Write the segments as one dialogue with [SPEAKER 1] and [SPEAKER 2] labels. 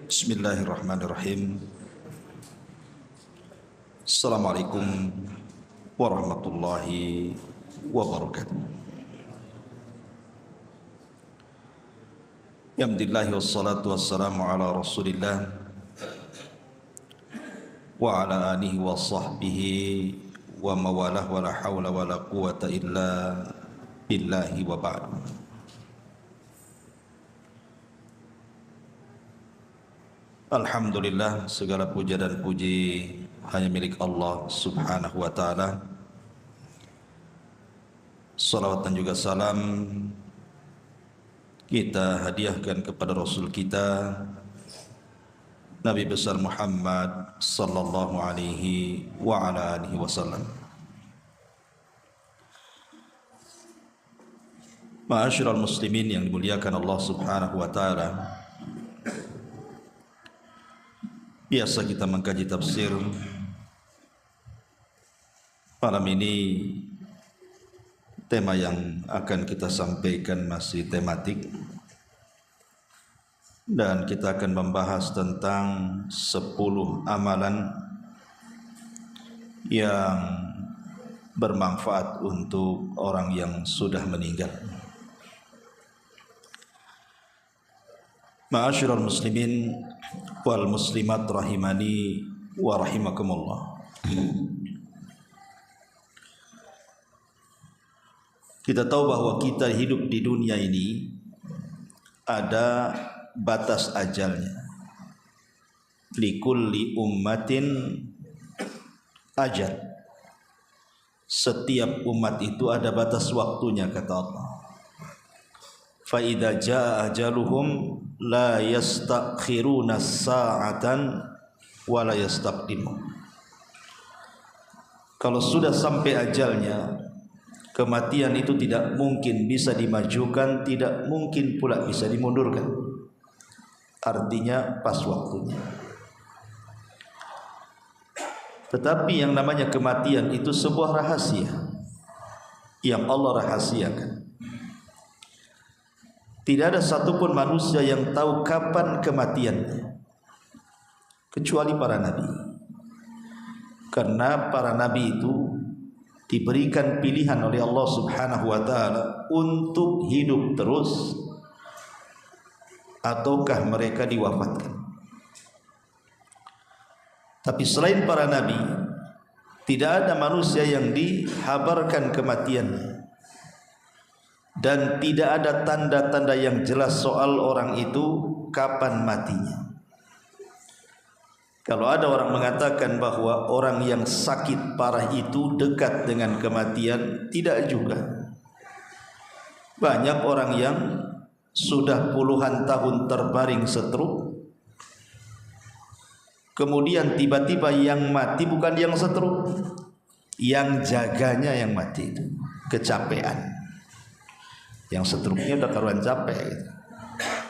[SPEAKER 1] Bismillahirrahmanirrahim. Assalamualaikum warahmatullahi wabarakatuh. Alhamdulillah wassalatu wassalamu ala Rasulillah wa ala alihi wa sahbihi wa mawalah wa la hawla wa la quwata illa billahi wa ba'd. Alhamdulillah, segala puja dan puji hanya milik Allah subhanahu wa ta'ala. Salawat dan juga salam kita hadiahkan kepada Rasul kita Nabi besar Muhammad sallallahu alaihi wa ala alihi wasallam. Ma'asyiral muslimin yang dimuliakan Allah subhanahu wa ta'ala, biasa kita mengkaji tafsir. Malam ini tema yang akan kita sampaikan masih tematik, dan kita akan membahas tentang 10 amalan yang bermanfaat untuk orang yang sudah meninggal. Ma'asyiral muslimin wal muslimat rahimani wa rahimakumullah. Kita tahu bahwa kita hidup di dunia ini ada batas ajalnya. Likulli ummatin ajal. Setiap umat itu ada batas waktunya, kata Allah. Fa idza jaa ajaluhum la yastakhiruna sa'atan wa la yastaqdimun. Kalau sudah sampai ajalnya, kematian itu tidak mungkin bisa dimajukan, tidak mungkin pula bisa dimundurkan. Artinya pas waktunya. Tetapi yang namanya kematian itu sebuah rahasia yang Allah rahasiakan. Tidak ada satupun manusia yang tahu kapan kematiannya kecuali para nabi. Karena para nabi itu diberikan pilihan oleh Allah subhanahu wa ta'ala untuk hidup terus ataukah mereka diwafatkan. Tapi selain para nabi, tidak ada manusia yang dihabarkan kematiannya, dan tidak ada tanda-tanda yang jelas soal orang itu kapan matinya. Kalau ada orang mengatakan bahwa orang yang sakit parah itu dekat dengan kematian, tidak juga. Banyak orang yang sudah puluhan tahun terbaring stroke, kemudian tiba-tiba yang mati bukan yang stroke, yang jaganya yang mati itu kecapean. Yang stroke-nya udah karuan capek gitu.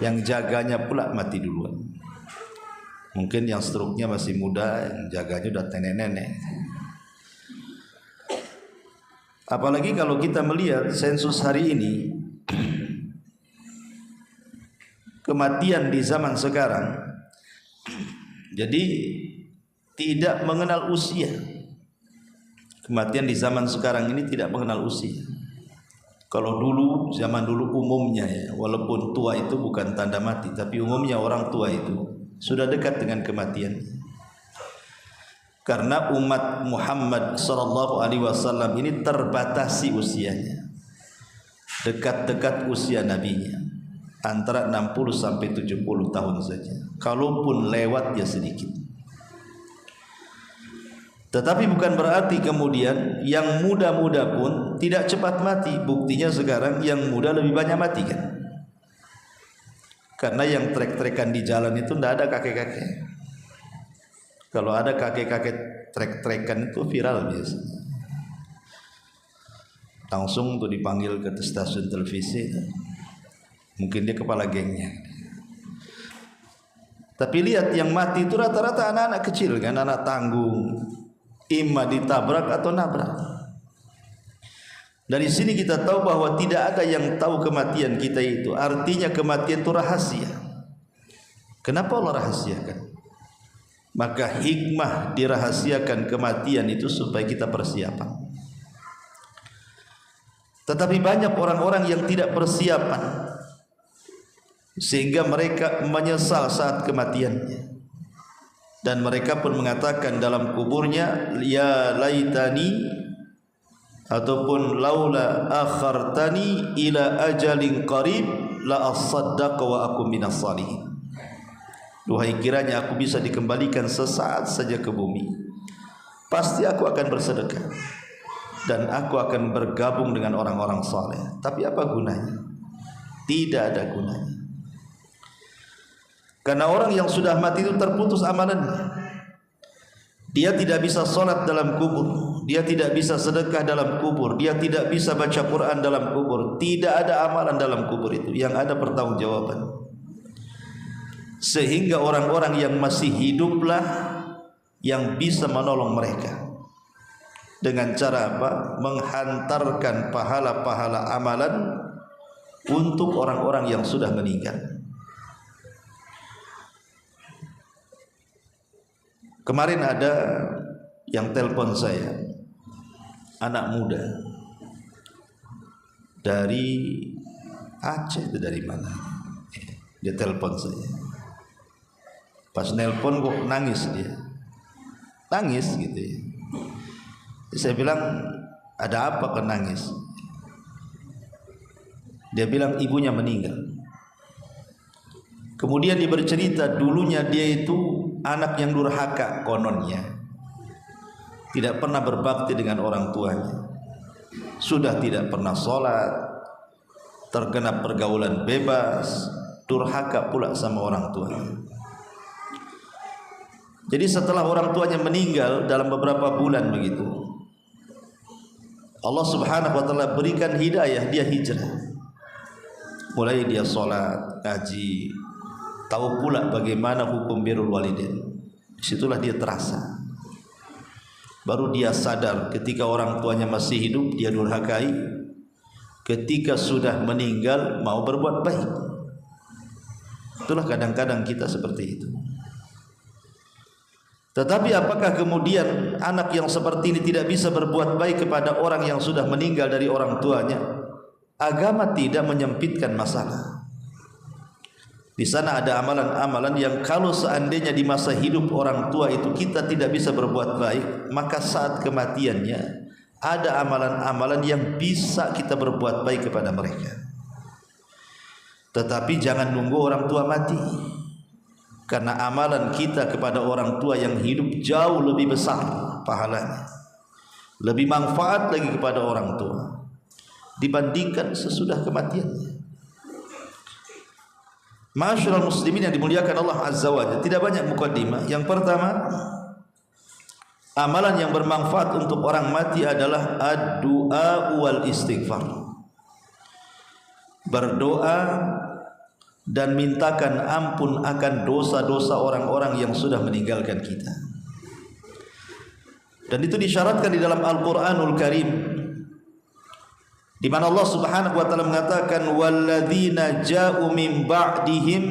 [SPEAKER 1] Yang jaganya pula mati duluan. Mungkin yang stroke-nya masih muda, yang jaganya udah nenek-nenek. Apalagi kalau kita melihat sensus hari ini, kematian di zaman sekarang jadi tidak mengenal usia. Kematian di zaman sekarang ini tidak mengenal usia. Kalau dulu, zaman dulu umumnya ya, walaupun tua itu bukan tanda mati, tapi umumnya orang tua itu sudah dekat dengan kematian. Karena umat Muhammad sallallahu alaihi wasallam ini terbatasi usianya. Dekat-dekat usia nabinya. Antara 60 sampai 70 tahun saja. Kalaupun lewat ya sedikit. Tetapi bukan berarti kemudian yang muda-muda pun tidak cepat mati. Buktinya sekarang yang muda lebih banyak mati kan. Karena yang trek-trekan di jalan itu tidak ada kakek-kakek. Kalau ada kakek-kakek trek-trekan itu viral biasanya. Langsung tuh dipanggil ke stasiun televisi. Mungkin dia kepala gengnya. Tapi lihat yang mati itu rata-rata anak-anak kecil kan, anak tanggung. Imma ditabrak atau nabrak. Dari sini kita tahu bahwa tidak ada yang tahu kematian kita itu. Artinya kematian itu rahasia. Kenapa Allah rahasiakan? Maka hikmah dirahasiakan kematian itu supaya kita persiapan. Tetapi banyak orang-orang yang tidak persiapan, sehingga mereka menyesal saat kematiannya. Dan mereka pun mengatakan dalam kuburnya, ya laitani, ataupun laula akhartani ila ajalin qarib la asaddaqa wa aku minas salihin. Duhai kiranya aku bisa dikembalikan sesaat saja ke bumi, pasti aku akan bersedekah dan aku akan bergabung dengan orang-orang saleh. Tapi apa gunanya? Tidak ada gunanya. Karena orang yang sudah mati itu terputus amalannya. Dia tidak bisa sholat dalam kubur, dia tidak bisa sedekah dalam kubur, dia tidak bisa baca Quran dalam kubur. Tidak ada amalan dalam kubur itu, yang ada pertanggungjawaban. Sehingga orang-orang yang masih hiduplah yang bisa menolong mereka. Dengan cara apa? Menghantarkan pahala-pahala amalan untuk orang-orang yang sudah meninggal. Kemarin ada yang telepon saya, anak muda dari Aceh, itu dari mana? Dia telepon saya. Pas nelpon kok nangis dia, nangis gitu ya. Saya bilang, ada apa kok nangis? Dia bilang ibunya meninggal. Kemudian dia bercerita dulunya dia itu anak yang durhaka kononnya, tidak pernah berbakti dengan orang tuanya, sudah tidak pernah sholat, terkena pergaulan bebas, durhaka pula sama orang tuanya. Jadi setelah orang tuanya meninggal dalam beberapa bulan begitu, Allah Subhanahu wa taala berikan hidayah, dia hijrah. Mulai dia sholat, ngaji, tahu pula bagaimana hukum birrul walidain. Disitulah dia terasa. Baru dia sadar ketika orang tuanya masih hidup dia durhakai, ketika sudah meninggal mau berbuat baik. Itulah kadang-kadang kita seperti itu. Tetapi apakah kemudian anak yang seperti ini tidak bisa berbuat baik kepada orang yang sudah meninggal dari orang tuanya? Agama tidak menyempitkan masalah. Di sana ada amalan-amalan yang kalau seandainya di masa hidup orang tua itu kita tidak bisa berbuat baik, maka saat kematiannya ada amalan-amalan yang bisa kita berbuat baik kepada mereka. Tetapi jangan nunggu orang tua mati, karena amalan kita kepada orang tua yang hidup jauh lebih besar pahalanya, lebih manfaat lagi kepada orang tua dibandingkan sesudah kematiannya. Ma'asyiral muslimin yang dimuliakan Allah Azza wa Jalla, tidak banyak mukaddimah. Yang pertama, amalan yang bermanfaat untuk orang mati adalah ad-du'a wal istighfar. Berdoa dan mintakan ampun akan dosa-dosa orang-orang yang sudah meninggalkan kita. Dan itu disyaratkan di dalam Al-Qur'anul Karim, di mana Allah Subhanahu wa taala mengatakan walladzina ja'u min ba'dihim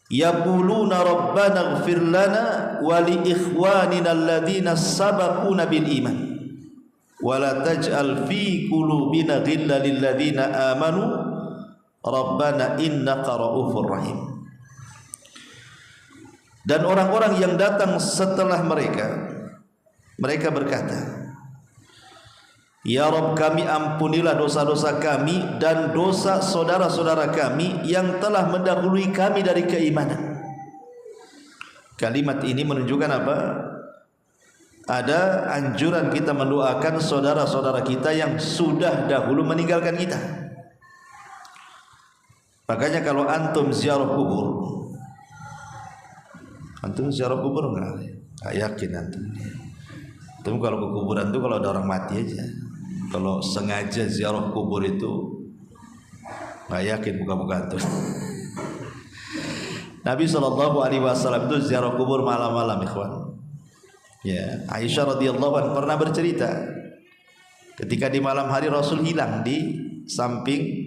[SPEAKER 1] yaquluna rabbana ighfir lana wa li ikhwanina alladzina sabaquna bil iman wa la taj'al fi qulubina ghillan lil ladzina amanu rabbana innaka raufur rahim. Dan orang-orang yang datang setelah mereka berkata, ya Rabb kami, ampunilah dosa-dosa kami dan dosa saudara-saudara kami yang telah mendahului kami dari keimanan. Kalimat ini menunjukkan apa? Ada anjuran kita mendoakan saudara-saudara kita yang sudah dahulu meninggalkan kita. Makanya kalau antum ziarah kubur, antum ziarah kubur nggak yakin antum. Antum kalau ke kuburan tuh kalau ada orang mati aja. Kalau sengaja ziarah kubur itu nggak yakin buka-buka antum. Nabi SAW itu ziarah kubur malam-malam, ikhwan. Ya, Aisyah radhiyallahu anha pernah bercerita ketika di malam hari Rasul hilang di samping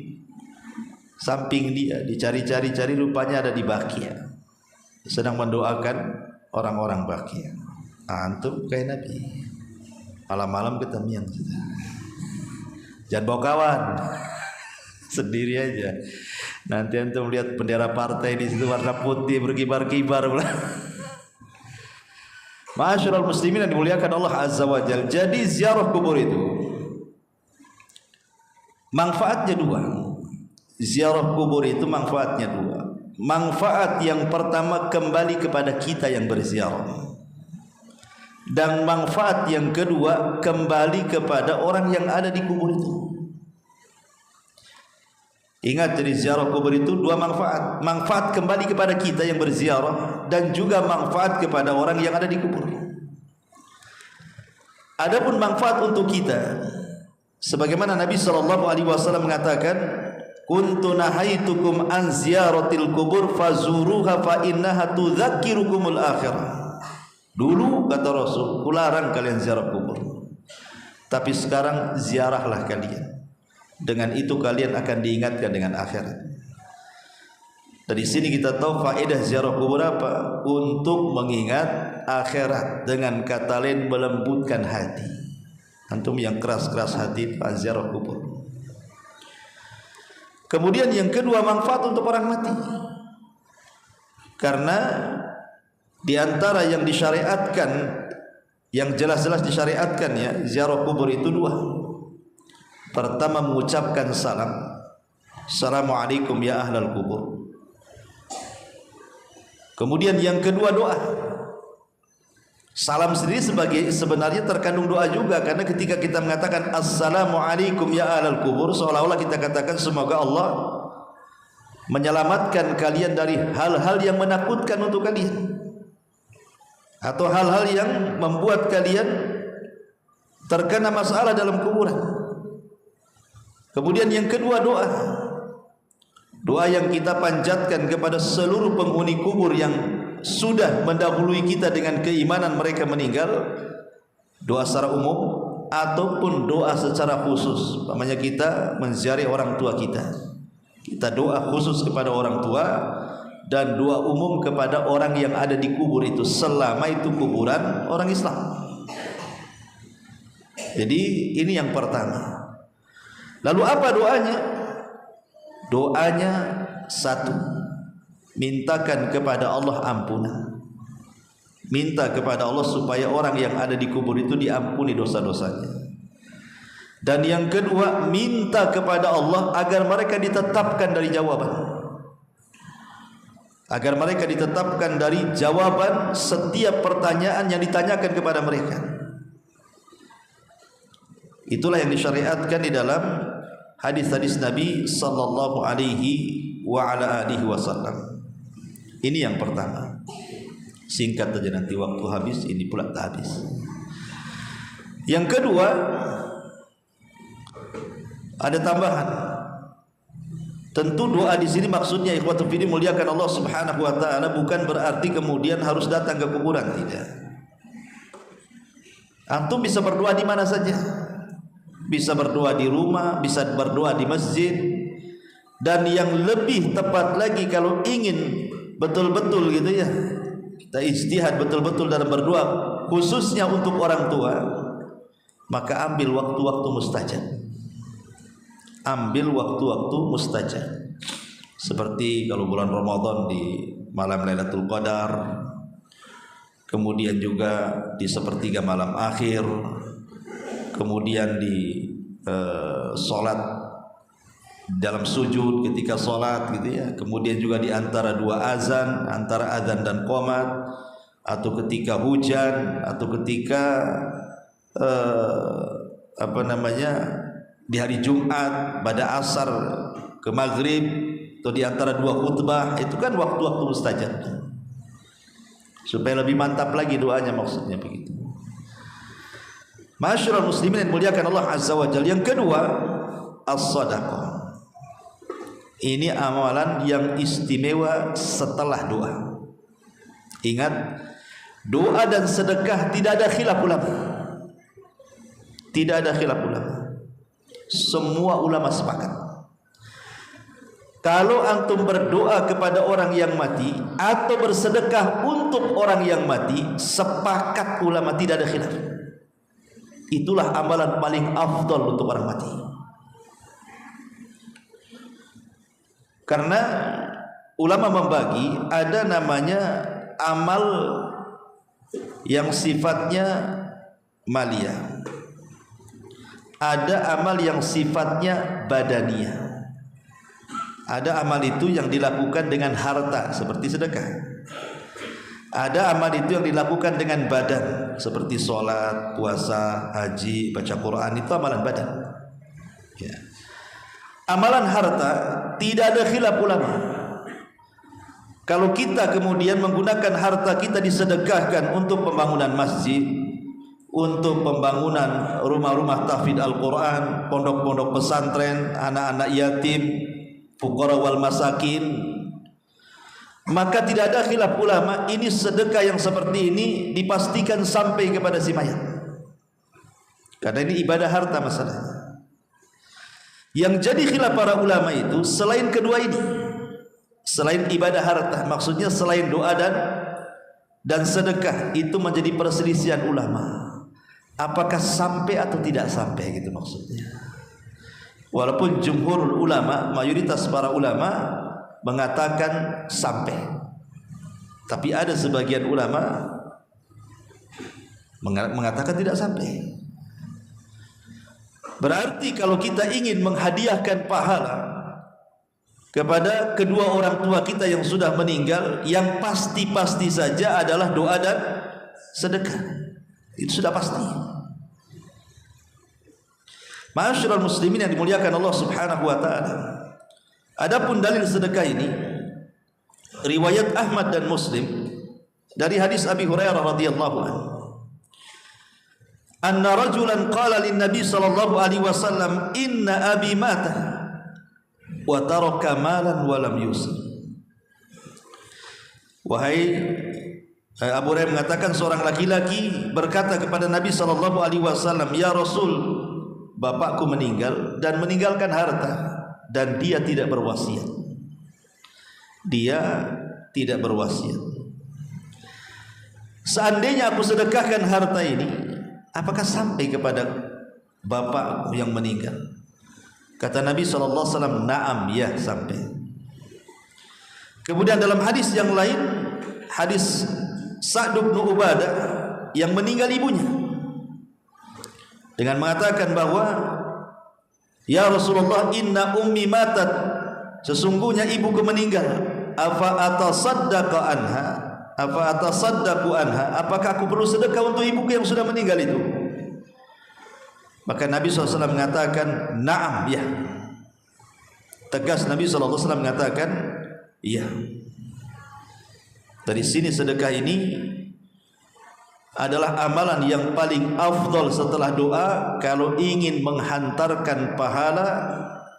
[SPEAKER 1] Samping dia dicari-cari rupanya ada di Bakia, sedang mendoakan orang-orang Bakia. Antum kayak Nabi, malam-malam ketemu yang jangan bawa kawan, sendiri aja. Nanti antum lihat bendera partai di situ warna putih berkibar-kibar. Ma'asyiral muslimin yang dimuliakan Allah Azza wa Jalla. Jadi ziarah kubur itu manfaatnya dua. Ziarah kubur itu manfaatnya dua. Manfaat yang pertama kembali kepada kita yang berziarah. Dan manfaat yang kedua kembali kepada orang yang ada di kubur itu. Ingat, dari ziarah kubur itu dua manfaat. Manfaat kembali kepada kita yang berziarah dan juga manfaat kepada orang yang ada di kubur. Adapun manfaat untuk kita, sebagaimana Nabi SAW mengatakan, kuntu nahaitukum an ziyaratil kubur fazuruha fa innaha tudzakirukumul akhirah. Dulu kata Rasul, kularang kalian ziarah kubur, tapi sekarang ziarahlah kalian. Dengan itu kalian akan diingatkan dengan akhirat. Dari sini kita tahu faedah ziarah kubur apa? Untuk mengingat akhirat. Dengan kata lain melembutkan hati. Antum yang keras-keras hati ziarah kubur. Kemudian yang kedua manfaat untuk orang mati. Karena di antara yang disyariatkan, yang jelas-jelas disyariatkan ya, ziarah kubur itu dua. Pertama mengucapkan salam, assalamualaikum ya ahlal kubur. Kemudian yang kedua doa. Salam sendiri sebenarnya terkandung doa juga, karena ketika kita mengatakan assalamualaikum ya ahlal kubur, seolah-olah kita katakan semoga Allah menyelamatkan kalian dari hal-hal yang menakutkan untuk kalian, atau hal-hal yang membuat kalian terkena masalah dalam kuburan. Kemudian yang kedua doa. Doa yang kita panjatkan kepada seluruh penghuni kubur yang sudah mendahului kita dengan keimanan mereka meninggal. Doa secara umum ataupun doa secara khusus. Umpamanya kita menziarahi orang tua kita, kita doa khusus kepada orang tua, dan doa umum kepada orang yang ada di kubur itu, selama itu kuburan orang Islam. Jadi ini yang pertama. Lalu apa doanya? Doanya satu, mintakan kepada Allah ampunan. Minta kepada Allah supaya orang yang ada di kubur itu diampuni dosa-dosanya. Dan yang kedua, minta kepada Allah agar mereka ditetapkan dari jawaban. Agar mereka ditetapkan dari jawaban setiap pertanyaan yang ditanyakan kepada mereka. Itulah yang disyariatkan di dalam hadis-hadis Nabi sallallahu alaihi wa ala alihi wasallam. Ini yang pertama. Singkat saja, nanti waktu habis ini pula tak habis. Yang kedua, ada tambahan. Tentu doa di sini maksudnya ikhwatul fillah muliakan Allah Subhanahu wa taala, bukan berarti kemudian harus datang ke kuburan, tidak. Antum bisa berdoa di mana saja. Bisa berdoa di rumah, bisa berdoa di masjid, dan yang lebih tepat lagi kalau ingin betul-betul gitu ya, kita ijtihad betul-betul dalam berdoa khususnya untuk orang tua, maka ambil waktu-waktu mustajab. Ambil waktu-waktu mustajab. Seperti kalau bulan Ramadan di malam Lailatul Qadar, kemudian juga di sepertiga malam akhir, kemudian di sholat dalam sujud ketika sholat gitu ya, kemudian juga di antara dua azan, antara azan dan qomat, atau ketika hujan, atau ketika di hari Jumat pada asar ke maghrib, atau di antara dua khutbah. Itu kan waktu-waktu mustajab, supaya lebih mantap lagi doanya, maksudnya begitu. Masyarul muslimin yang muliakan Allah Azza wa Jalla. Yang kedua, as-sadaqah. Ini amalan yang istimewa setelah doa. Ingat, doa dan sedekah tidak ada khilaf ulama. Tidak ada khilaf ulama. Semua ulama sepakat. Kalau antum berdoa kepada orang yang mati atau bersedekah untuk orang yang mati, sepakat ulama tidak ada khilaf. Itulah amalan paling afdal untuk orang mati. Karena ulama membagi, ada namanya amal yang sifatnya maliyah, ada amal yang sifatnya badaniyah. Ada amal itu yang dilakukan dengan harta seperti sedekah. Ada amal itu yang dilakukan dengan badan seperti sholat, puasa, haji, baca Quran, itu amalan badan ya. Amalan harta tidak ada khilaf ulama. Kalau kita kemudian menggunakan harta kita disedekahkan untuk pembangunan masjid, untuk pembangunan rumah-rumah tahfidz Al-Quran, pondok-pondok pesantren, anak-anak yatim, fuqara wal masakin, maka tidak ada khilaf ulama, ini sedekah yang seperti ini dipastikan sampai kepada si mayat, karena ini ibadah harta masalahnya. Yang jadi khilaf para ulama itu selain kedua ini, selain ibadah harta, maksudnya selain doa dan sedekah, itu menjadi perselisihan ulama, apakah sampai atau tidak sampai, gitu maksudnya. Walaupun jumhurul ulama, mayoritas para ulama mengatakan sampai, tapi ada sebagian ulama mengatakan tidak sampai. Berarti kalau kita ingin menghadiahkan pahala kepada kedua orang tua kita yang sudah meninggal, yang pasti-pasti saja adalah doa dan sedekah. Itu sudah pasti. Ma'asyiral muslimin yang dimuliakan Allah Subhanahu wa taala. Adapun dalil sedekah ini riwayat Ahmad dan Muslim dari hadis Abi Hurairah radhiyallahu anhu. Anna rajulan qala lin Nabi sallallahu alaihi wasallam, "Inna abi mata wa taraka malan wa lam yusib." Wahai Abu Hurairah mengatakan, seorang laki-laki berkata kepada Nabi sallallahu alaihi wasallam, "Ya Rasul, bapakku meninggal dan meninggalkan harta, dan dia tidak berwasiat." Dia tidak berwasiat. Seandainya aku sedekahkan harta ini, apakah sampai kepada bapakku yang meninggal? Kata Nabi SAW, "Na'am, ya, sampai." Kemudian dalam hadis yang lain, hadis Sa'd bin Ubadah yang meninggal ibunya, dengan mengatakan bahwa, "Ya Rasulullah, inna ummi matat, sesungguhnya ibuku meninggal. Afa atasaddaqu anha? Afa atasaddaqu anha? Apakah aku perlu sedekah untuk ibuku yang sudah meninggal itu?" Maka Nabi SAW mengatakan, "Na'am, ya." Tegas Nabi SAW mengatakan, "Ya." Dari sini sedekah ini adalah amalan yang paling afdal setelah doa kalau ingin menghantarkan pahala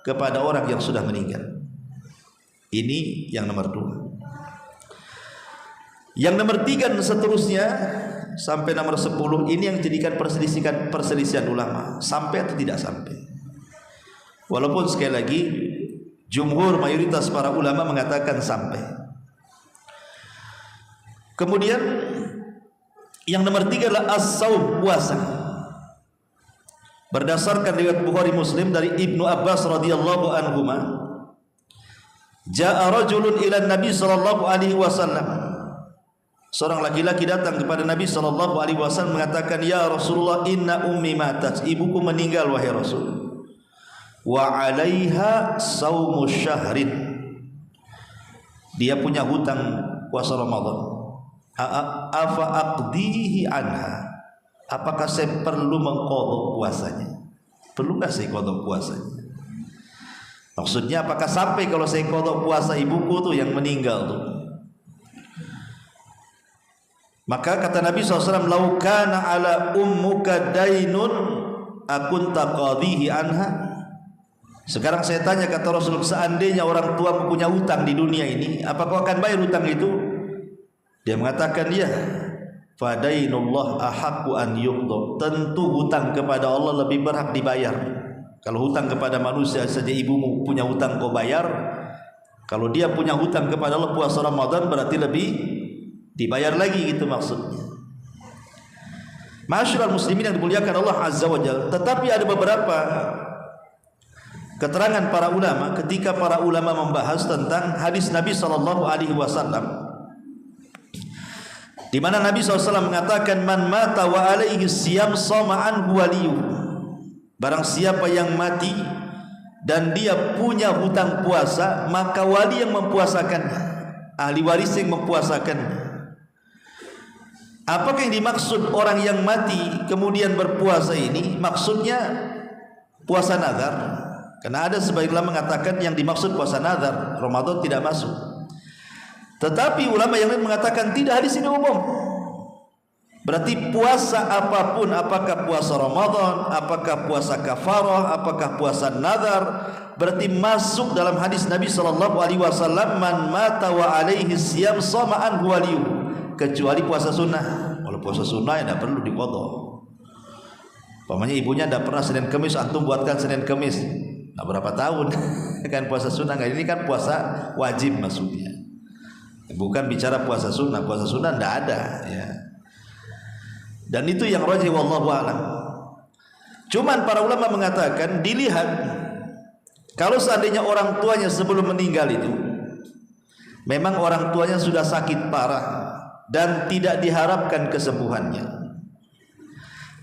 [SPEAKER 1] kepada orang yang sudah meninggal. Ini yang nomor 2. Yang nomor 3 dan seterusnya sampai nomor 10, ini yang jadikan perselisihan ulama, sampai atau tidak sampai. Walaupun sekali lagi jumhur mayoritas para ulama mengatakan sampai. Kemudian yang nomor 3 adalah as-saum, puasa. Berdasarkan riwayat Bukhari Muslim dari Ibnu Abbas radhiyallahu anhuma, ja'a rajulun ila Nabi sallallahu alaihi wasallam. Seorang laki-laki datang kepada Nabi sallallahu alaihi wasallam mengatakan, "Ya Rasulullah, inna ummi matat, ibuku meninggal wahai Rasul. Wa 'alaiha saumu syahrin." Dia punya hutang puasa Ramadan. Afa aqdihi anha? Apakah saya perlu mengqadha puasanya? Perlu enggak saya qadha puasanya? Maksudnya apakah sampai kalau saya qadha puasa ibuku tuh yang meninggal tuh? Maka kata Nabi SAW, "Lau kana ala ummuka dainun akunta qadhihi anha?" Sekarang saya tanya, kata Rasul, seandainya orang tua punya hutang di dunia ini, apakah akan bayar hutang itu? Dia mengatakan, "Ya." Fadainullah ahaqqu an yuqda. Tentu hutang kepada Allah lebih berhak dibayar. Kalau hutang kepada manusia saja, ibumu punya hutang kau bayar, Kalau dia punya hutang kepada Allah puasa Ramadan berarti lebih dibayar lagi, gitu maksudnya. Ma'asyiral muslimin yang dimuliakan Allah Azza wa Jalla. Tetapi ada beberapa keterangan para ulama ketika para ulama membahas tentang hadis Nabi sallallahu alaihi wasallam, di mana Nabi SAW mengatakan, man mata wa alaihi siyam sama anhu waliyuh. Barang siapa yang mati dan dia punya hutang puasa, maka wali yang mempuasakannya, ahli waris yang mempuasakannya. Apakah yang dimaksud orang yang mati kemudian berpuasa ini? Maksudnya puasa nazar. Karena ada sebagian ulama mengatakan yang dimaksud puasa nazar, Ramadan tidak masuk. Tetapi ulama yang lain mengatakan tidak, hadis ini umum. Berarti puasa apapun, apakah puasa Ramadan, apakah puasa kafarah, apakah puasa nazar, berarti masuk dalam hadis Nabi sallallahu alaihi wasallam, man mata wa alaihi siyam sama anhu waliyuh, kecuali puasa sunnah. Kalau puasa sunnah ya tidak perlu diqadha. Pamannya ibunya tidak pernah Senin Kemis, antum buatkan Senin Kemis. Nah, berapa tahun kan puasa sunnah? Ini kan puasa wajib maksudnya. Bukan bicara puasa sunnah tidak ada ya. Dan itu yang rajih wallahu a'lam. Cuman para ulama mengatakan dilihat kalau seandainya orang tuanya sebelum meninggal itu memang orang tuanya sudah sakit parah dan tidak diharapkan kesembuhannya,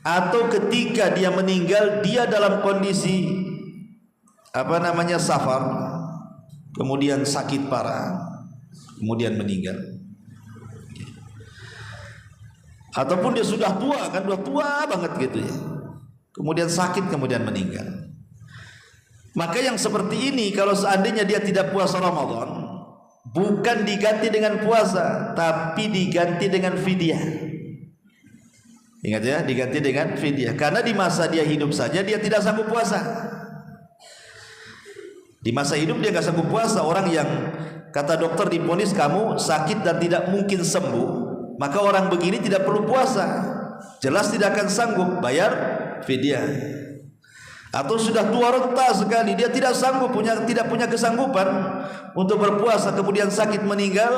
[SPEAKER 1] atau ketika dia meninggal dia dalam kondisi safar, kemudian sakit parah, kemudian meninggal, ataupun dia sudah tua, kan sudah tua banget gitu ya, kemudian sakit, kemudian meninggal. Maka yang seperti ini kalau seandainya dia tidak puasa Ramadan, bukan diganti dengan puasa, tapi diganti dengan fidyah. Ingat ya, diganti dengan fidyah. Karena di masa dia hidup saja dia tidak sanggup puasa. Di masa hidup dia nggak sanggup puasa. Orang yang kata dokter divonis kamu sakit dan tidak mungkin sembuh, maka orang begini tidak perlu puasa, jelas tidak akan sanggup bayar fidyah. Atau sudah tua renta sekali, dia tidak sanggup, tidak punya kesanggupan untuk berpuasa, kemudian sakit meninggal,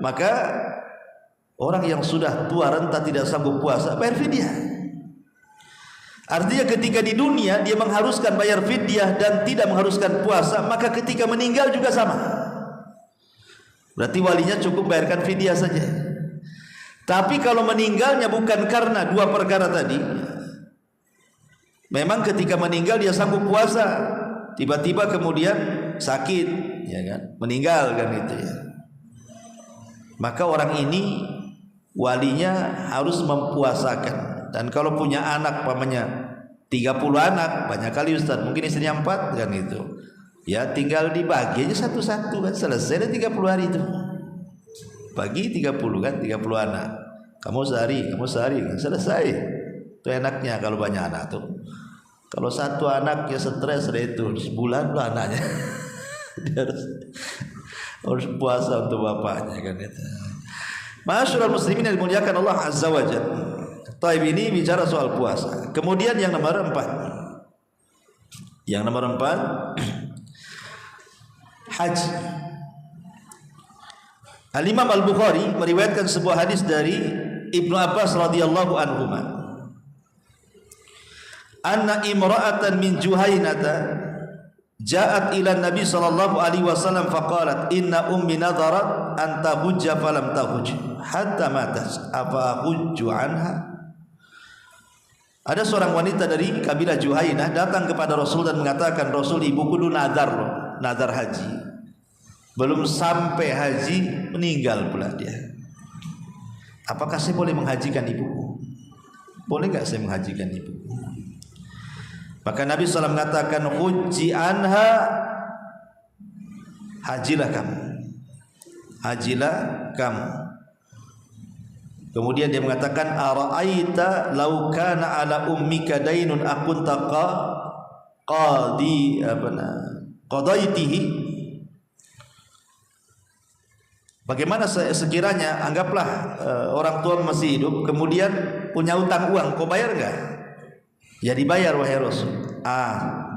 [SPEAKER 1] maka orang yang sudah tua renta tidak sanggup puasa bayar fidyah. Artinya ketika di dunia dia mengharuskan bayar fidyah dan tidak mengharuskan puasa, maka ketika meninggal juga sama. Berarti walinya cukup bayarkan fidyah saja. Tapi kalau meninggalnya bukan karena dua perkara tadi, memang ketika meninggal dia sanggup puasa, tiba-tiba kemudian sakit, ya kan, meninggal kan itu ya. Maka orang ini walinya harus mempuasakan. Dan kalau punya anak pamannya 30 anak, banyak kali Ustaz, mungkin istrinya 4 kan itu. Ya tinggal dibagi aja satu-satu kan, selesai 30 hari itu. Bagi 30 kan, 30 anak. Kamu sehari kan, selesai. Itu enaknya kalau banyak anak tuh. Kalau satu anak ya stres itu, sebulan lah anaknya. Dia harus puasa untuk bapaknya kan itu. Ma'asyiral muslimin yang dimuliakan Allah Azza wa Jalla. Taib ini bicara soal puasa. Kemudian yang nomor 4. Yang nomor 4 haji. Al-Imam Al-Bukhari meriwayatkan sebuah hadis dari Ibnu Abbas radhiyallahu anhuma. Anna imra'atan min Juhainata ja'at ila Nabi sallallahu alaihi wasallam faqalat inna ummi nadarat an tahujja falam tahujj hatta matat afa hujju anha. Ada seorang wanita dari kabilah Juhainah datang kepada Rasul dan mengatakan, Rasul, ibuku dulu nazar haji, belum sampai haji meninggal pula dia. Apakah saya boleh menghajikan ibuku? Boleh nggak saya menghajikan ibuku? Maka Nabi SAW mengatakan, hujji anha, hajilah kamu. Kemudian dia mengatakan, ara'aita law kana ala ummika dainun akunta qadaitihi. Bagaimana sekiranya anggaplah orang tua masih hidup kemudian punya utang uang, kau bayar enggak? Ya dibayar wahai Rasul.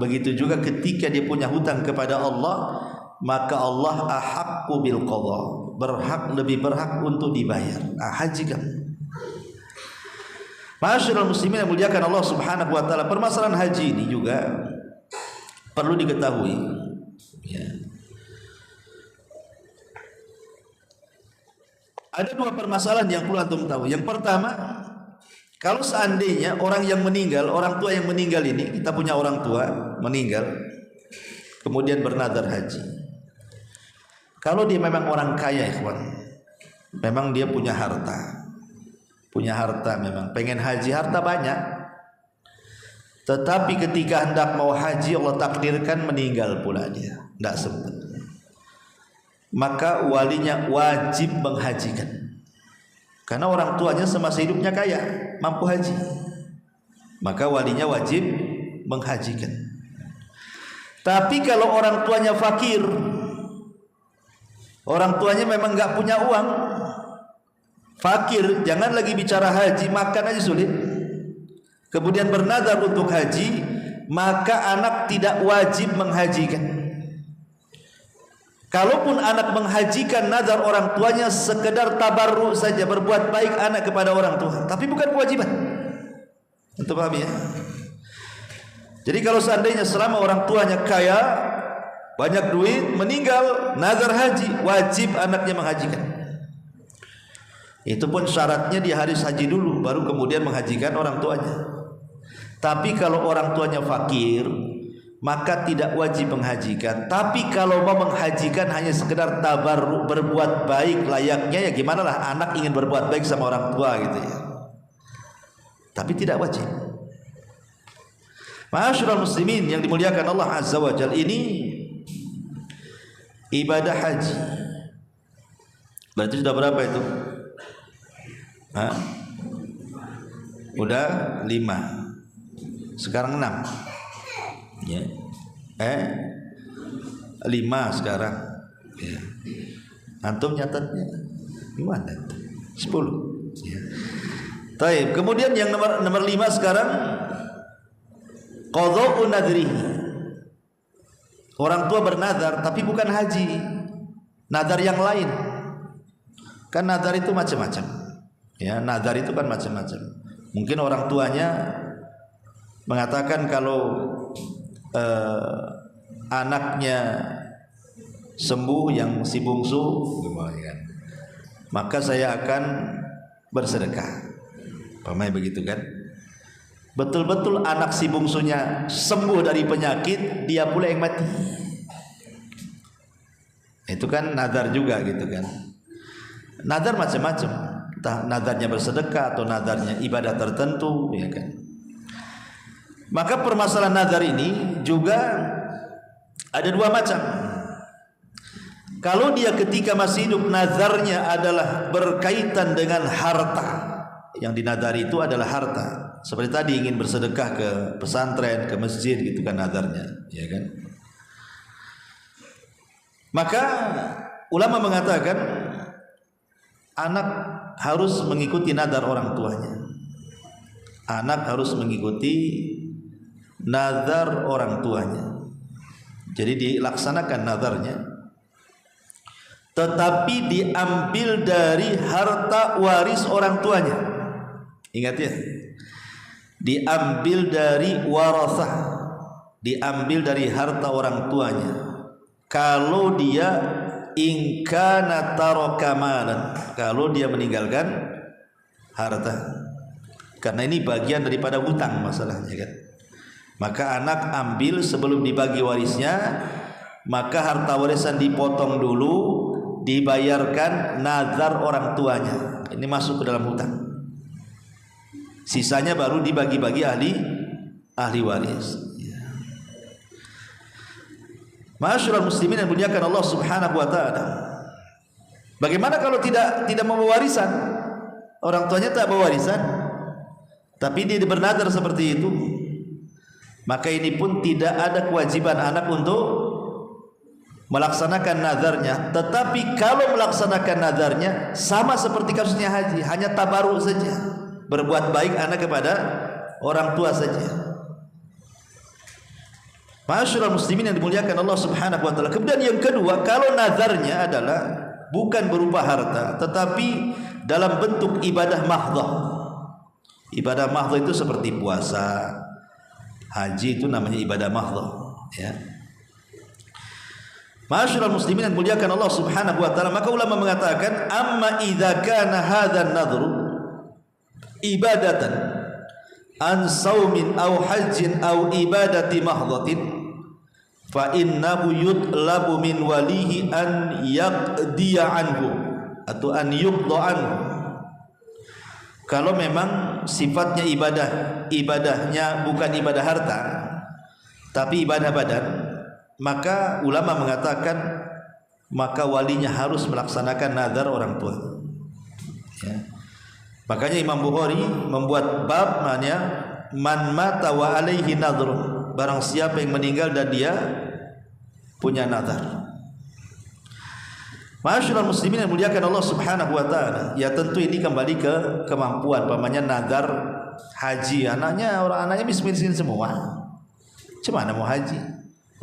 [SPEAKER 1] Begitu juga ketika dia punya hutang kepada Allah, maka Allah ahaqqu bil qadha, lebih berhak untuk dibayar. Haji kamu. Ma'asyiral muslimin yang muliakan Allah Subhanahu wa taala, permasalahan haji ini juga perlu diketahui ya. Ada dua permasalahan yang perlu antum tahu. Yang pertama, kalau seandainya orang yang meninggal, orang tua yang meninggal ini, kita punya orang tua meninggal kemudian bernadar haji. Kalau dia memang orang kaya, ikhwan, memang dia punya harta memang, pengen haji, harta banyak, tetapi ketika hendak mau haji Allah takdirkan meninggal pula dia, tidak sempat, maka walinya wajib menghajikan, karena orang tuanya semasa hidupnya kaya, mampu haji, maka walinya wajib menghajikan. Tapi kalau orang tuanya fakir, orang tuanya memang nggak punya uang, fakir, jangan lagi bicara haji, makan aja sulit, kemudian bernadar untuk haji, maka anak tidak wajib menghajikan. Kalaupun anak menghajikan, nazar orang tuanya sekedar tabarruk saja, berbuat baik anak kepada orang tua, tapi bukan kewajiban. Untuk paham ya? Jadi kalau seandainya selama orang tuanya kaya, banyak duit, meninggal, nazar haji, wajib anaknya menghajikan. Itu pun syaratnya dia harus haji dulu, baru kemudian menghajikan orang tuanya. Tapi kalau orang tuanya fakir, maka tidak wajib menghajikan. Tapi kalau mau menghajikan hanya sekedar tabarruk, berbuat baik layaknya, ya gimana lah anak ingin berbuat baik sama orang tua gitu ya, tapi tidak wajib. Ma'asyiral muslimin yang dimuliakan Allah Azza wa Jalla, ini ibadah haji berarti sudah berapa itu? Udah 5, sekarang 6 ya. 5 sekarang ya. Antum nyatatnya gimana? 10 ya. Taib. Kemudian yang nomor 5 sekarang, qadha'u nadrihi. Orang tua bernadar tapi bukan haji, nadar yang lain. Kan nadar itu macam-macam ya, nadar itu kan macam-macam. Mungkin orang tuanya mengatakan kalau anaknya sembuh yang si bungsu, maka saya akan bersedekah. Pamai begitu kan? Betul-betul anak si bungsunya sembuh dari penyakit, dia pula yang mati. Itu kan nadar juga gitu kan. Nadar macam-macam, entah nadarnya bersedekah atau nadarnya ibadah tertentu ya kan. Maka permasalahan nadar ini juga ada 2 macam. Kalau dia ketika masih hidup nadarnya adalah berkaitan dengan harta, yang dinadari itu adalah harta, seperti tadi ingin bersedekah ke pesantren, ke masjid gitu kan nadarnya, ya kan. Maka ulama mengatakan anak harus mengikuti nadar orang tuanya. Anak harus mengikuti nazar orang tuanya. Jadi dilaksanakan nazarnya, tetapi diambil dari harta waris orang tuanya. Ingat ya, diambil dari warasah, diambil dari harta orang tuanya. Kalau dia ingkana taraka malan, kalau dia meninggalkan harta, karena ini bagian daripada hutang masalahnya kan. Maka anak ambil sebelum dibagi warisnya, maka harta warisan dipotong dulu, dibayarkan nazar orang tuanya. Ini masuk ke dalam hutang. Sisanya baru dibagi-bagi ahli waris. Ma'asyiral muslimin yang dimuliakan Allah Subhanahu wa taala. Bagaimana kalau tidak membawa warisan? Orang tuanya tak bawa warisan, tapi dia bernazar seperti itu. Maka ini pun tidak ada kewajiban anak untuk melaksanakan nazarnya. Tetapi kalau melaksanakan nazarnya sama seperti kasusnya haji, hanya tabarruk saja, berbuat baik anak kepada orang tua saja. Ma'asyiral muslimin yang dimuliakan Allah Subhanahu wa taala. Kemudian yang kedua, kalau nazarnya adalah bukan berupa harta tetapi dalam bentuk ibadah mahdhah. Ibadah mahdhah itu seperti puasa, haji, itu namanya ibadah mahdhah, ya. Ma'asyiral muslimin yang dimuliakan Allah Subhanahu wa taala, maka ulama mengatakan amma idza kana hadzal nadhru ibadatan an saumin aw hajjin aw ibadati mahdhatin fa innahu yutlabu min walihi an yaqdiya anhu atau an yuqda anhu. Kalau memang sifatnya ibadahnya bukan ibadah harta tapi ibadah badan, maka ulama mengatakan maka walinya harus melaksanakan nazar orang tua, ya. Makanya Imam Bukhari membuat bab namanya man mata wa alaihi nadhrun, barang siapa yang meninggal dan dia punya nazar. Ma'asyiral muslimin yang muliakan Allah Subhanahu wa taala, ya tentu ini kembali ke kemampuan. Pamannya nazar haji, anaknya miskin semua. Cuma mau haji,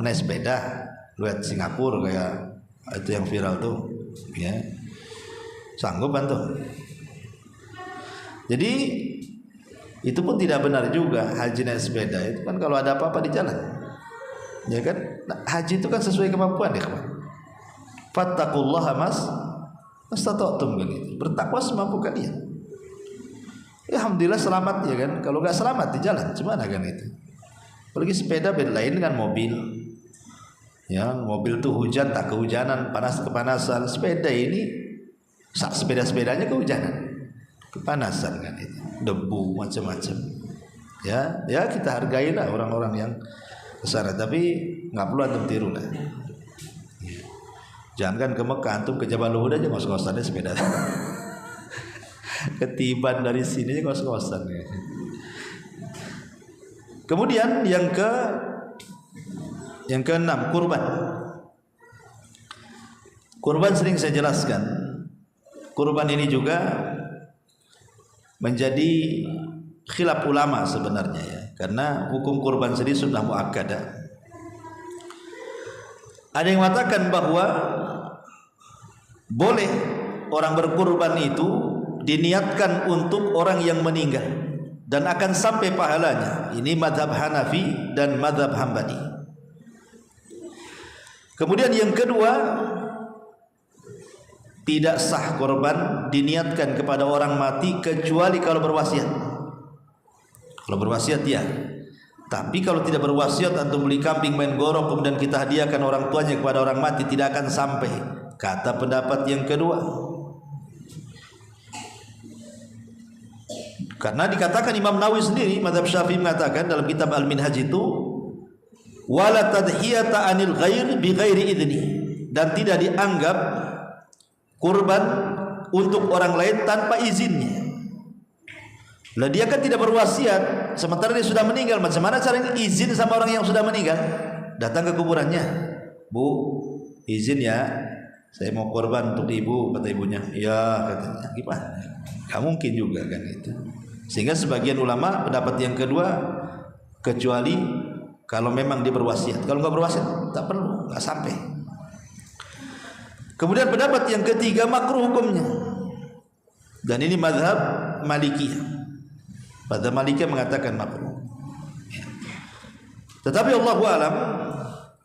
[SPEAKER 1] naik sepeda, lihat Singapura kayak itu yang viral tuh, ya. Sanggup kan tuh. Jadi itu pun tidak benar juga haji naik sepeda. Itu kan kalau ada apa-apa di jalan, ya kan. Nah, haji itu kan sesuai kemampuan ya kawan. Fattaqullaha mastata'tum, kan itu. Bertakwa semampu kalian. Ya, alhamdulillah selamat, ya kan. Kalau nggak selamat di jalan, gimana kan itu? Apalagi sepeda beda lain dengan mobil. Ya, mobil tuh hujan tak kehujanan, panas kepanasan. Sepeda ini sepeda-sepedanya kehujanan, kepanasan kan itu, debu macam-macam. Ya kita hargailah orang-orang yang kesana, tapi nggak perlu antum tiru lah. Jangan kan ke Mekah, antum ke Jabal Uhud aja ngos-ngosannya sepeda. Ketiban dari sini aja ngos-ngosan. Ya. Kemudian yang keenam, kurban. Kurban sering saya jelaskan. Kurban ini juga menjadi khilaf ulama sebenarnya, ya, karena hukum kurban sendiri sudah muakkadah. Ada yang mengatakan bahwa boleh orang berkurban itu diniatkan untuk orang yang meninggal dan akan sampai pahalanya. Ini mazhab Hanafi dan mazhab Hambali. Kemudian yang kedua, tidak sah korban diniatkan kepada orang mati kecuali kalau berwasiat. Kalau berwasiat ya. Tapi kalau tidak berwasiat, antum beli kambing main gorok kemudian kita hadiahkan orang tuanya kepada orang mati, tidak akan sampai. Kata pendapat yang kedua. Karena dikatakan Imam Nawawi sendiri, mazhab Syafi'i mengatakan dalam kitab Al-Minhaj itu, wala tadhiyata anil ghair bi ghairi idni, dan tidak dianggap kurban untuk orang lain tanpa izinnya. Lah dia kan tidak berwasiat, sementara dia sudah meninggal. Macam mana caranya izin sama orang yang sudah meninggal? Datang ke kuburannya, Bu, izin ya, saya mau korban untuk ibu. Kata ibunya, ya, katanya. Gimana? Gak mungkin juga kan itu. Sehingga sebagian ulama pendapat yang kedua, kecuali kalau memang dia berwasiat. Kalau nggak berwasiat, tak perlu, nggak sampai. Kemudian pendapat yang ketiga, makruh hukumnya. Dan ini mazhab Malikiyah. Mazhab Malikiyah mengatakan makruh. Tetapi Allahu a'lam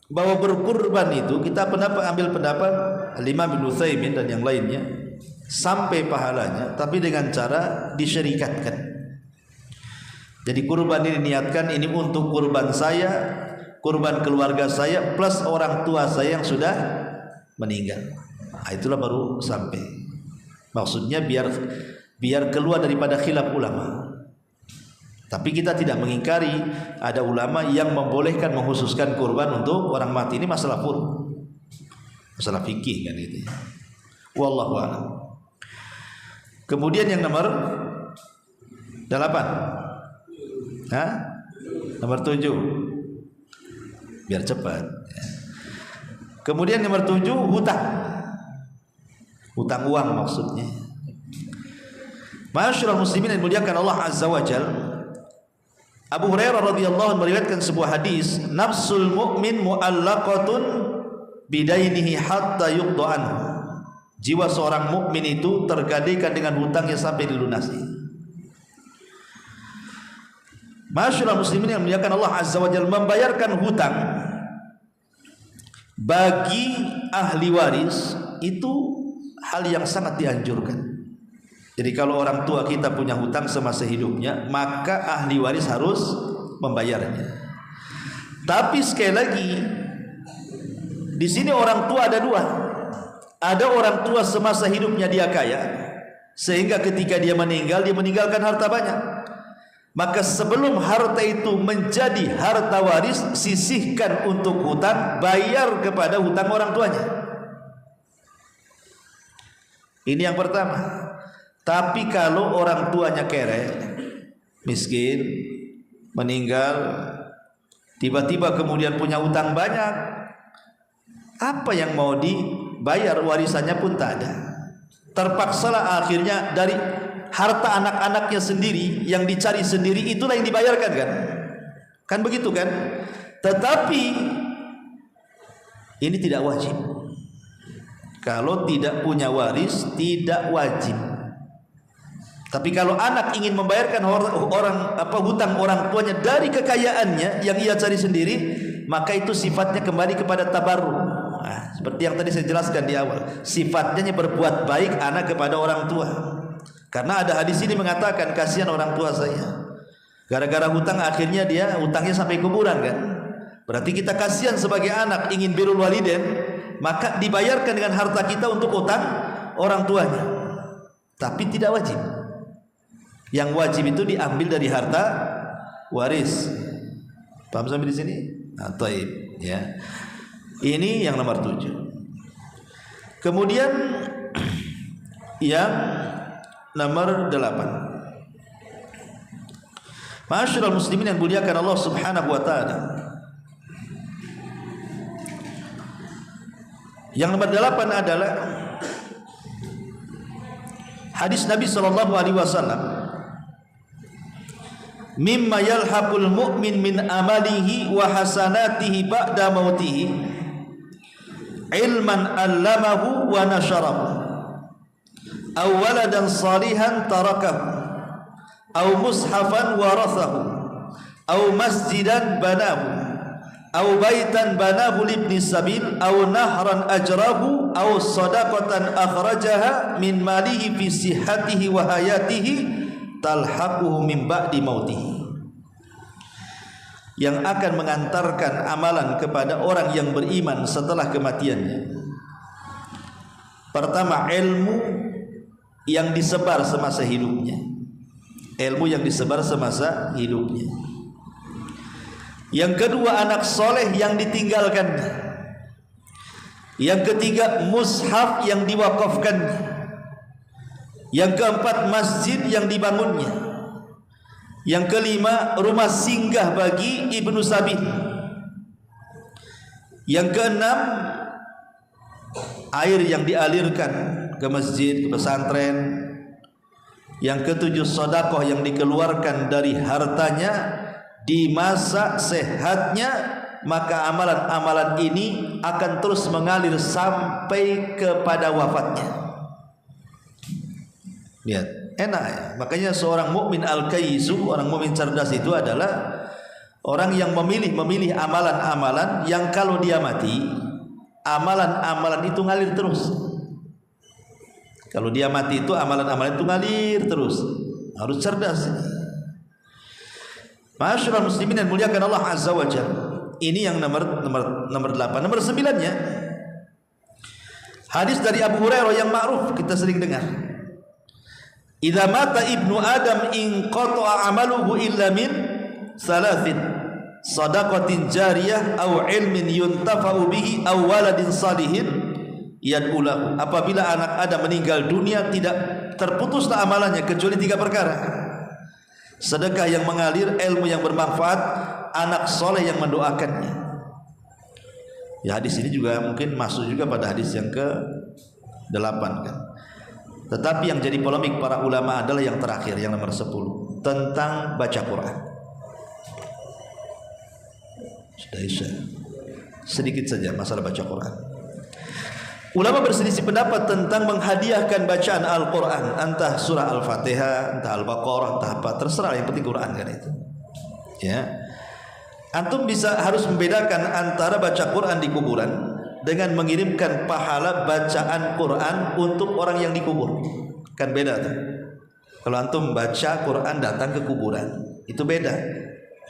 [SPEAKER 1] bahwa berkurban itu, kita ambil pendapat Imam Ibnu Utsaimin dan yang lainnya, sampai pahalanya, tapi dengan cara disyarikatkan. Jadi kurban ini niatkan ini untuk kurban saya, kurban keluarga saya, plus orang tua saya yang sudah meninggal. Nah, itulah baru sampai. Maksudnya biar keluar daripada khilaf ulama. Tapi kita tidak mengingkari ada ulama yang membolehkan mengkhususkan kurban untuk orang mati. Ini masalah masalah fikih kan itu. Wallahu a'lam. Kemudian yang nomor 8. Nomor 7. Biar cepat. Kemudian nomor 7, hutang. Hutang uang maksudnya. Ma'asyiral muslimin yang dimuliakan Allah Azza wa Jalla, Abu Hurairah radhiyallahu anhu meriwayatkan sebuah hadis, nafsul mu'min mu'allaqatun bidainihi hatta yuqda anhu. Jiwa seorang mukmin itu tergadaikan dengan hutangnya sampai dilunasi. Masyaallah muslimin yang muliakan Allah azza wa jalla, membayarkan hutang bagi ahli waris itu hal yang sangat dianjurkan. Jadi kalau orang tua kita punya hutang semasa hidupnya, maka ahli waris harus membayarnya. Tapi sekali lagi, di sini orang tua ada dua. Ada orang tua semasa hidupnya dia kaya, sehingga ketika dia meninggal, dia meninggalkan harta banyak. Maka sebelum harta itu menjadi harta waris, sisihkan untuk hutang, bayar kepada hutang orang tuanya. Ini yang pertama. Tapi kalau orang tuanya kere, miskin, meninggal, tiba-tiba kemudian punya hutang banyak, apa yang mau dibayar, warisannya pun tak ada. Terpaksalah akhirnya dari harta anak-anaknya sendiri yang dicari sendiri, itulah yang dibayarkan kan? Kan begitu kan? Tetapi ini tidak wajib. Kalau tidak punya waris tidak wajib. Tapi kalau anak ingin membayarkan hutang orang tuanya dari kekayaannya yang ia cari sendiri, maka itu sifatnya kembali kepada tabarruk. Nah, seperti yang tadi saya jelaskan di awal, sifatnya berbuat baik anak kepada orang tua. Karena ada hadis ini mengatakan, kasihan orang tua saya, gara-gara hutang akhirnya dia hutangnya sampai kuburan kan. Berarti kita kasihan sebagai anak, ingin birrul walidain, maka dibayarkan dengan harta kita untuk hutang orang tuanya. Tapi tidak wajib. Yang wajib itu diambil dari harta waris. Paham sampai di sini? Nah, taib, ya. Ini yang nomor 7. Kemudian yang nomor 8. Ma'asyiral muslimin yang muliakan Allah Subhanahu wa taala. Yang nomor 8 adalah hadis Nabi sallallahu alaihi wasallam, mimma yalhaqul mu'min min amalihi wa hasanatihi ba'da mautihi ilman allamahu wa nasharahu aw waladan salihan tarakahu aw mushafan warathahu aw masjidan banahu aw baitan banahu libni sabil aw nahran ajrahu aw sadaqatan akhrajaha min malihi fi sihhatihi wa hayatihi talhaquhu min ba'di mautihi, yang akan mengantarkan amalan kepada orang yang beriman setelah kematiannya. Pertama, ilmu yang disebar semasa hidupnya. Ilmu yang disebar semasa hidupnya. Yang kedua, anak soleh yang ditinggalkannya. Yang ketiga, mushaf yang diwakafkannya. Yang keempat, masjid yang dibangunnya. Yang kelima, rumah singgah bagi ibnu sabil. Yang keenam, air yang dialirkan ke masjid, ke pesantren. Yang ketujuh, sedekah yang dikeluarkan dari hartanya di masa sehatnya. Maka amalan-amalan ini akan terus mengalir sampai kepada wafatnya. Lihat, enak ya. Makanya seorang mukmin al-kayyisu, orang mukmin cerdas itu adalah orang yang memilih amalan-amalan yang kalau dia mati, amalan-amalan itu ngalir terus. Kalau dia mati itu amalan-amalan itu ngalir terus. Harus cerdas. Ma'asyiral muslimin dan muliakan Allah azza wa jalla. Ini yang nomor 8. Nomor 9-nya hadis dari Abu Hurairah yang ma'ruf, kita sering dengar. Idza mata ibnu Adam in qata'a amaluhu illa min salasin, sadaqatin jariyah aw ilmin yuntafa'u bihi aw waladin salihin yad'u lahu. Apabila anak Adam meninggal dunia, tidak terputuslah amalannya kecuali 3 perkara. Sedekah yang mengalir, ilmu yang bermanfaat, anak soleh yang mendoakannya. Ya, hadis ini juga mungkin masuk juga pada hadis yang ke-8 kan. Tetapi yang jadi polemik para ulama adalah yang terakhir, yang nomor 10, tentang baca Quran. Sudah Isya. Sedikit saja masalah baca Quran. Ulama berselisih pendapat tentang menghadiahkan bacaan Al-Quran, entah surah Al-Fatihah, entah Al-Baqarah, entah apa, terserah, yang penting Quran kan itu. Ya, antum harus membedakan antara baca Quran di kuburan dengan mengirimkan pahala bacaan Quran untuk orang yang dikubur. Kan beda tuh. Kalau antum baca Quran datang ke kuburan, itu beda.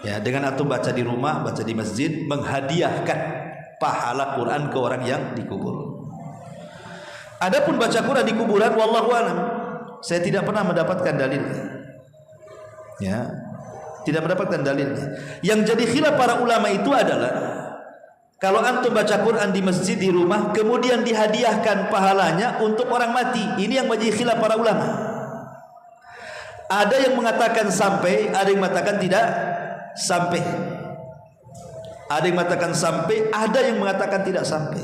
[SPEAKER 1] Ya, dengan antum baca di rumah, baca di masjid, menghadiahkan pahala Quran ke orang yang dikubur. Adapun baca Quran di kuburan, wallahu alam, saya tidak pernah mendapatkan dalilnya. Ya, tidak mendapatkan dalilnya. Yang jadi khilaf para ulama itu adalah kalau antum baca Quran di masjid, di rumah, kemudian dihadiahkan pahalanya untuk orang mati. Ini yang menjadi khilaf para ulama. Ada yang mengatakan sampai, ada yang mengatakan tidak sampai. Ada yang mengatakan sampai, ada yang mengatakan tidak sampai.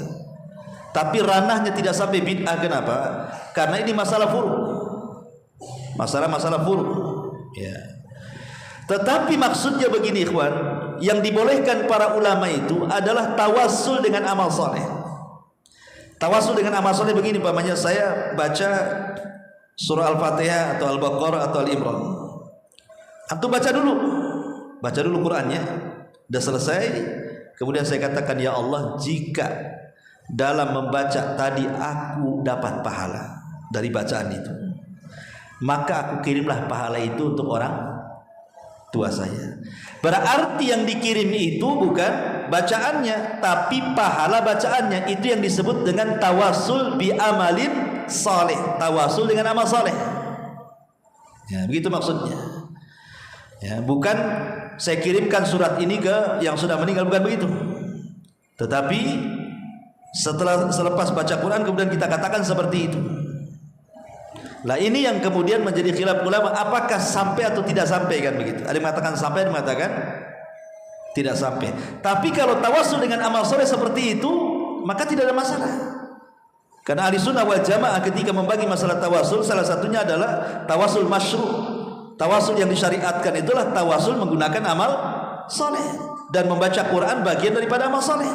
[SPEAKER 1] Tapi ranahnya tidak sampai bid'ah. Kenapa? Karena ini masalah furu'. Masalah furu'. Ya. Tetapi maksudnya begini ikhwan, yang dibolehkan para ulama itu adalah tawassul dengan amal soleh. Tawassul dengan amal soleh begini, umpamanya saya baca surah Al-Fatihah atau Al-Baqarah atau Al-Imran. Antum baca dulu Qur'annya. Sudah selesai, kemudian saya katakan, ya Allah, jika dalam membaca tadi aku dapat pahala dari bacaan itu, maka aku kirimlah pahala itu untuk orang tua saya. Berarti yang dikirim itu bukan bacaannya, tapi pahala bacaannya. Itu yang disebut dengan tawasul bi amalin saleh, tawasul dengan amal saleh. Ya, begitu maksudnya. Ya, bukan saya kirimkan surat ini ke yang sudah meninggal, bukan begitu. Tetapi selepas baca Quran kemudian kita katakan seperti itu. Lah ini yang kemudian menjadi khilaf ulama, apakah sampai atau tidak sampai, kan begitu. Ada yang mengatakan sampai, ada yang mengatakan tidak sampai. Tapi kalau tawasul dengan amal soleh seperti itu, maka tidak ada masalah. Karena ahli sunnah wal jamaah ketika membagi masalah tawasul, salah satunya adalah tawasul masyru'. Tawasul yang disyariatkan itulah tawasul menggunakan amal soleh, dan membaca Quran bagian daripada amal soleh.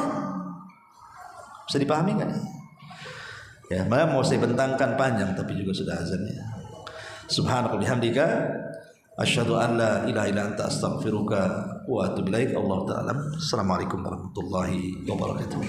[SPEAKER 1] Bisa dipahami kan? Ya, malah mau saya bentangkan panjang tapi juga sudah azannya. Subhanallah bihamdika asyhadu an la ilaha illa anta astaghfiruka wa atubu ilaik. Allahu ta'ala. Assalamualaikum warahmatullahi wabarakatuh.